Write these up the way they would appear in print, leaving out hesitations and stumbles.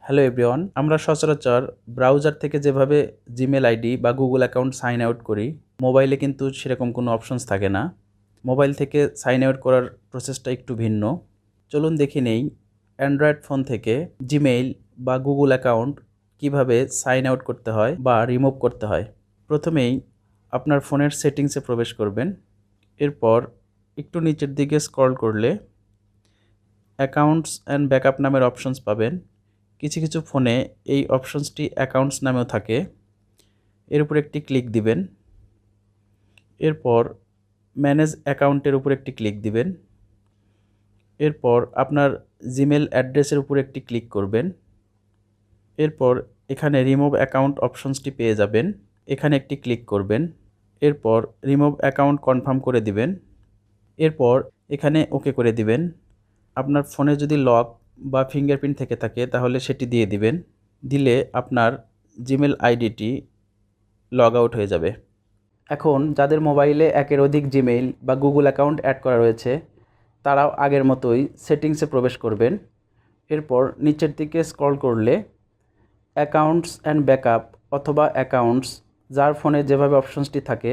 Hello everyone, আমরা সচরাচর browser থেকে যেভাবে জিমেল আইডি বা গুগল অ্যাকাউন্ট সাইন আউট করি, মোবাইলে কিন্তু সেরকম কোনো অপশনস থাকে না। মোবাইল থেকে সাইন আউট করার প্রসেসটা একটু ভিন্ন। চলুন দেখে নেই অ্যান্ড্রয়েড ফোন থেকে জিমেইল বা গুগল অ্যাকাউন্ট কিভাবে সাইন আউট করতে হয় বা রিমুভ করতে হয়। প্রথমেই আপনার ফোনের সেটিংসে প্রবেশ করবেন। এরপর একটু নিচের দিকে স্ক্রল করলে অ্যাকাউন্টস অ্যান্ড ব্যাকআপ নামের অপশনস পাবেন। কিছু কিছু ফোনে এই অপশনসটি অ্যাকাউন্টস নামেও থাকে। এর উপর একটি ক্লিক দিবেন। এরপর ম্যানেজ অ্যাকাউন্টের উপর একটি ক্লিক দিবেন। এরপর আপনার জিমেল অ্যাড্রেসের উপর একটি ক্লিক করবেন। এরপর এখানে রিমুভ অ্যাকাউন্ট অপশনসটি পেয়ে যাবেন, এখানে একটি ক্লিক করবেন। এরপর রিমুভ অ্যাকাউন্ট কনফার্ম করে দিবেন। এরপর এখানে ওকে করে দিবেন। আপনার ফোনে যদি লক বা ফিঙ্গারপ্রিন্ট থেকে থাকে তাহলে সেটি দিয়ে দিবেন। দিলে আপনার জিমেল আইডিটি লগ আউট হয়ে যাবে। এখন যাদের মোবাইলে একের অধিক জিমেইল বা গুগল অ্যাকাউন্ট অ্যাড করা রয়েছে তারাও আগের মতোই সেটিংসে প্রবেশ করবেন। এরপর নিচের দিকে স্ক্রল করলে অ্যাকাউন্টস অ্যান্ড ব্যাকআপ অথবা অ্যাকাউন্টস, যার ফোনে যেভাবে অপশনসটি থাকে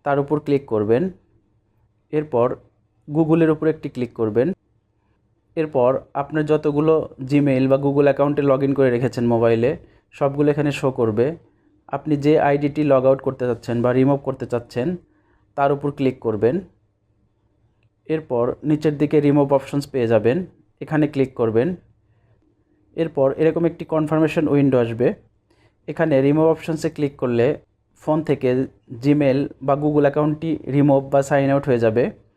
তার উপর ক্লিক করবেন। এরপর গুগলের উপর একটি ক্লিক করবেন। এরপর আপনার যতগুলো জিমেইল বা গুগল অ্যাকাউন্টে লগ ইন করে রেখেছেন মোবাইলে সবগুলো এখানে শো করবে। আপনি যে আইডিটি লগ আউট করতে চাচ্ছেন বা রিমুভ করতে চাচ্ছেন তার উপর ক্লিক করবেন। এরপর নিচের দিকে রিমুভ অপশনস পেয়ে যাবেন, এখানে ক্লিক করবেন। এরপর এরকম একটি কনফার্মেশন উইন্ডো আসবে। এখানে রিমুভ অপশনসে ক্লিক করলে ফোন থেকে জিমেল বা গুগল অ্যাকাউন্টটি রিমুভ বা সাইন আউট হয়ে যাবে।